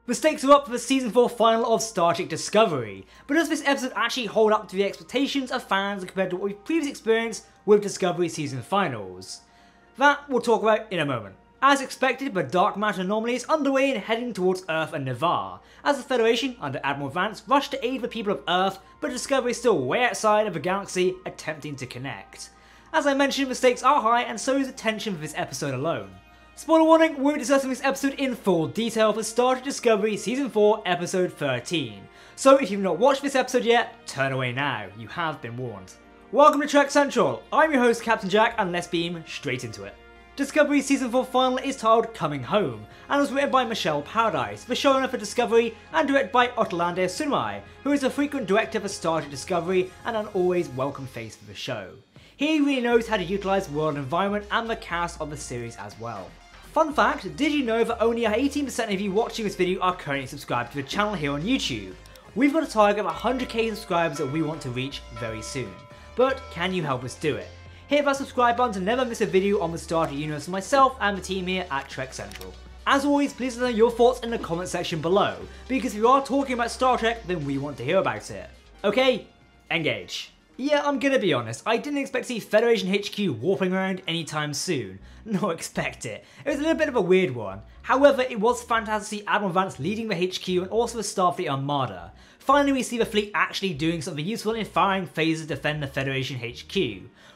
The stakes are up for the Season 4 final of Star Trek Discovery, but does this episode actually hold up to the expectations of fans compared to what we've previously experienced with Discovery Season finals? That we'll talk about in a moment. As expected, the dark matter anomaly is underway and heading towards Earth and Navarre, as the Federation, under Admiral Vance, rushed to aid the people of Earth, but Discovery is still way outside of the galaxy, attempting to connect. As I mentioned, the stakes are high, and so is the tension for this episode alone. Spoiler warning, we'll be discussing this episode in full detail for Star Trek Discovery Season 4, Episode 13. So if you've not watched this episode yet, turn away now, you have been warned. Welcome to Trek Central, I'm your host Captain Jack, and let's beam straight into it. Discovery Season 4 final is titled Coming Home, and was written by Michelle Paradise, the showrunner for Discovery, and directed by Ottolando Sunai, who is a frequent director for Star Trek Discovery and an always welcome face for the show. He really knows how to utilise the world environment and the cast of the series as well. Fun fact, did you know that only 18% of you watching this video are currently subscribed to the channel here on YouTube? We've got a target of 100k subscribers that we want to reach very soon. But can you help us do it? Hit that subscribe button to never miss a video on the Star Trek universe for myself and the team here at Trek Central. As always, please let us know your thoughts in the comment section below, because if you are talking about Star Trek, then we want to hear about it. Okay, engage. Yeah, I'm gonna be honest, I didn't expect to see Federation HQ warping around anytime soon. Not expect it. It was a little bit of a weird one. However, it was fantastic to see Admiral Vance leading the HQ and also the Starfleet Armada. Finally, we see the fleet actually doing something useful in firing phasers to defend the Federation HQ.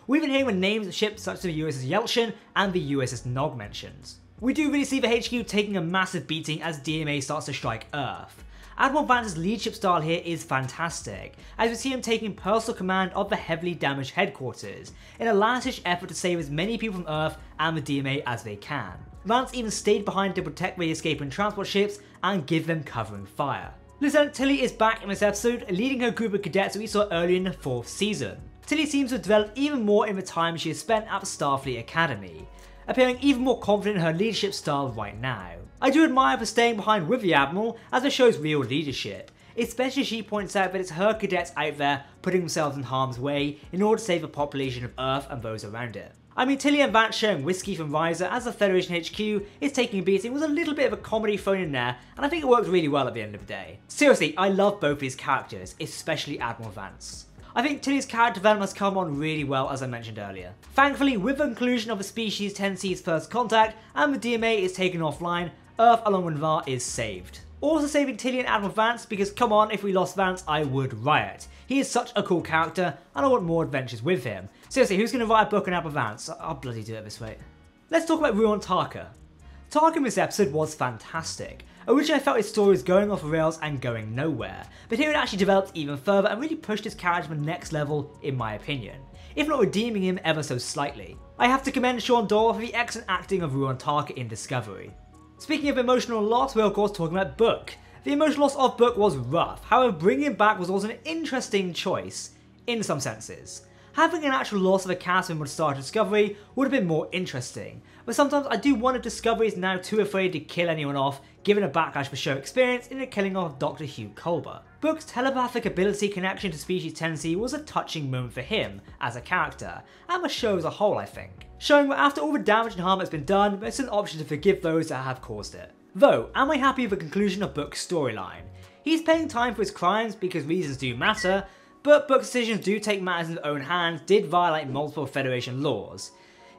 We've been hearing the names of ships such as the USS Yelchin and the USS Nog mentions. We do really see the HQ taking a massive beating as DMA starts to strike Earth. Admiral Vance's leadership style here is fantastic, as we see him taking personal command of the heavily damaged headquarters, in a last-ditch effort to save as many people from Earth and the DMA as they can. Vance even stayed behind to protect the escaping transport ships and give them covering fire. Lieutenant Tilly is back in this episode, leading her group of cadets that we saw earlier in the 4th season. Tilly seems to have developed even more in the time she has spent at the Starfleet Academy, appearing even more confident in her leadership style right now. I do admire her staying behind with the Admiral, as it shows real leadership, especially as she points out that it's her cadets out there putting themselves in harm's way in order to save the population of Earth and those around it. I mean, Tilly and Vance sharing whiskey from Riser as the Federation HQ is taking a beating was a little bit of a comedy thrown in there, and I think it worked really well at the end of the day. Seriously, I love both these characters, especially Admiral Vance. I think Tilly's character development has come on really well, as I mentioned earlier. Thankfully, with the conclusion of the Species 10C's first contact and the DMA is taken offline, Earth along with Navarre is saved. Also saving Tilly and Admiral Vance, because come on, if we lost Vance, I would riot. He is such a cool character, and I want more adventures with him. Seriously, who's going to write a book on Admiral Vance? I'll bloody do it this way. Let's talk about Ruon Tarka. Tarka in this episode was fantastic. Originally I felt his story was going off the rails and going nowhere, but here it actually developed even further and really pushed his character to the next level in my opinion, if not redeeming him ever so slightly. I have to commend Sean Doyle for the excellent acting of Ruon Tarka in Discovery. Speaking of emotional loss, we're of course talking about Book. The emotional loss of Book was rough, however bringing him back was also an interesting choice, in some senses. Having an actual loss of a cast member to start Discovery would have been more interesting, but sometimes I do wonder if Discovery is now too afraid to kill anyone off, given a backlash for show experience in the killing of Dr. Hugh Culber. Book's telepathic ability connection to Species 10C was a touching moment for him as a character, and the show as a whole I think, showing that after all the damage and harm that's been done, there's an option to forgive those that have caused it. Though, am I happy with the conclusion of Book's storyline? He's paying time for his crimes because reasons do matter, but Book's decisions do take matters in his own hands, did violate multiple Federation laws.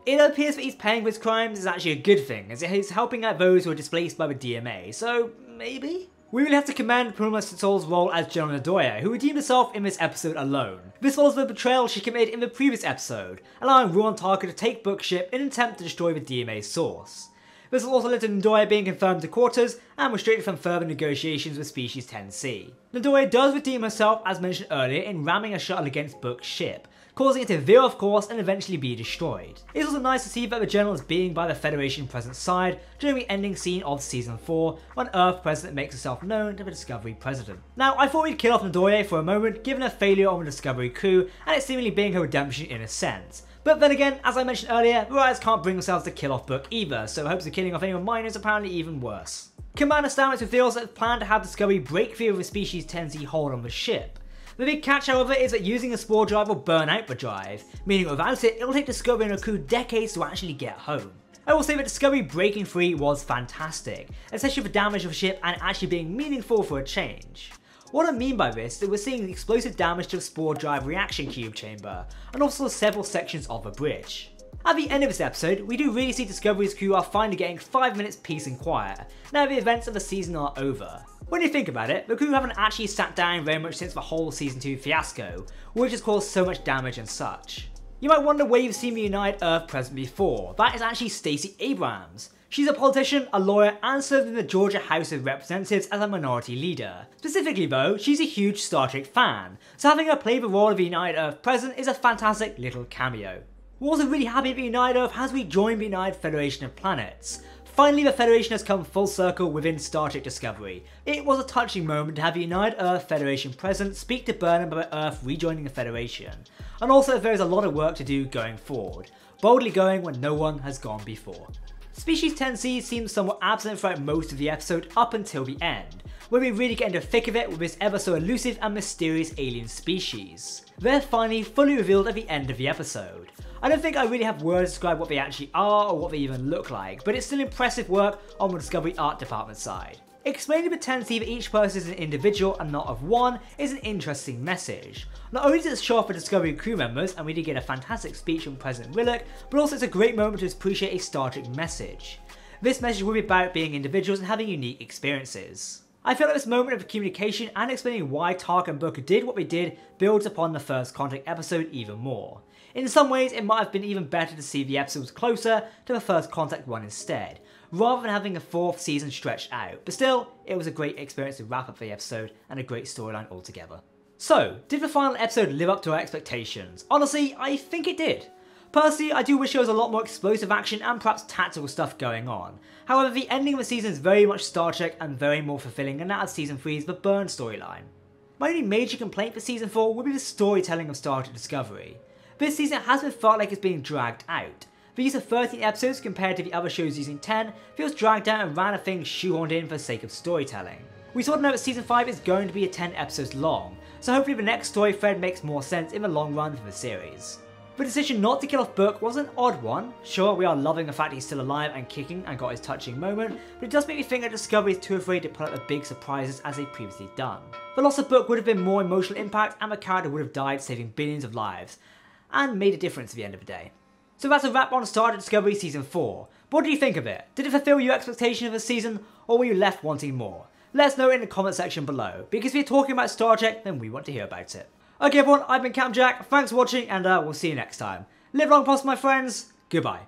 It appears that he's paying for his crimes is actually a good thing, as he's helping out those who are displaced by the DMA, so maybe? We really have to commend Puma Sitsol's role as General Nadoya, who redeemed herself in this episode alone. This follows the betrayal she committed in the previous episode, allowing Ruon Tarka to take Book's ship in an attempt to destroy the DMA's source. This has also led to Nadoya being confirmed to quarters and restricted from further negotiations with Species 10C. Nadoya does redeem herself as mentioned earlier in ramming a shuttle against Book's ship, causing it to veer off course and eventually be destroyed. It's also nice to see that the General is being by the Federation President's side during the ending scene of Season 4 when Earth President makes herself known to the Discovery President. Now I thought we'd kill off Nadoya for a moment given her failure on the Discovery crew and it seemingly being her redemption in a sense. But then again, as I mentioned earlier, the writers can't bring themselves to kill off Book either, so hopes of killing off anyone minor is apparently even worse. Commander Stamets reveals that they plan to have Discovery break free of the Species 10C hold on the ship. The big catch however is that using a spore drive will burn out the drive, meaning without it, it will take Discovery and her crew decades to actually get home. I will say that Discovery breaking free was fantastic, especially for damage of the ship and actually being meaningful for a change. What I mean by this is that we're seeing the explosive damage to the Spore Drive reaction cube chamber, and also several sections of the bridge. At the end of this episode, we do really see Discovery's crew are finally getting 5 minutes peace and quiet, now the events of the season are over. When you think about it, the crew haven't actually sat down very much since the whole Season 2 fiasco, which has caused so much damage and such. You might wonder where you've seen the United Earth present before. That is actually Stacey Abrams. She's a politician, a lawyer, and served in the Georgia House of Representatives as a minority leader. Specifically though, she's a huge Star Trek fan, so having her play the role of the United Earth president is a fantastic little cameo. We're also really happy that United Earth has rejoined the United Federation of Planets. Finally, the Federation has come full circle within Star Trek Discovery. It was a touching moment to have the United Earth Federation president speak to Burnham about Earth rejoining the Federation, and also there is a lot of work to do going forward, boldly going when no one has gone before. Species 10C seems somewhat absent throughout most of the episode up until the end, where we really get into the thick of it with this ever so elusive and mysterious alien species. They're finally fully revealed at the end of the episode. I don't think I really have words to describe what they actually are or what they even look like, but it's still impressive work on the Discovery art department side. Explaining the tendency that each person is an individual and not of one is an interesting message. Not only does it show off the Discovery crew members, and we did get a fantastic speech from President Willock, but also it's a great moment to appreciate a Star Trek message. This message will be about being individuals and having unique experiences. I feel like this moment of communication and explaining why Tark and Booker did what they did builds upon the first Contact episode even more. In some ways, it might have been even better to see the episodes closer to the first Contact one instead, rather than having a 4th season stretched out, but still, it was a great experience to wrap up the episode and a great storyline altogether. So, did the final episode live up to our expectations? Honestly, I think it did. Personally, I do wish there was a lot more explosive action and perhaps tactical stuff going on. However, the ending of the season is very much Star Trek and very more fulfilling than that of Season 3's The Burn storyline. My only major complaint for Season 4 would be the storytelling of Star Trek Discovery. This season has been felt like it's being dragged out. The use of 13 episodes compared to the other shows using 10 feels dragged out and random things shoehorned in for the sake of storytelling. We sort of know that Season 5 is going to be 10 episodes long, so hopefully the next story thread makes more sense in the long run for the series. The decision not to kill off Book was an odd one. Sure, we are loving the fact he's still alive and kicking and got his touching moment, but it does make me think that Discovery is too afraid to put out the big surprises as they've previously done. The loss of Book would have been more emotional impact and the character would have died saving billions of lives, and made a difference at the end of the day. So that's a wrap on Star Trek Discovery Season 4. But what do you think of it? Did it fulfill your expectation of the season, or were you left wanting more? Let us know in the comment section below, because if you're talking about Star Trek, then we want to hear about it. Okay everyone, I've been Captain Jack, thanks for watching, and we'll see you next time. Live long, prosper my friends, goodbye.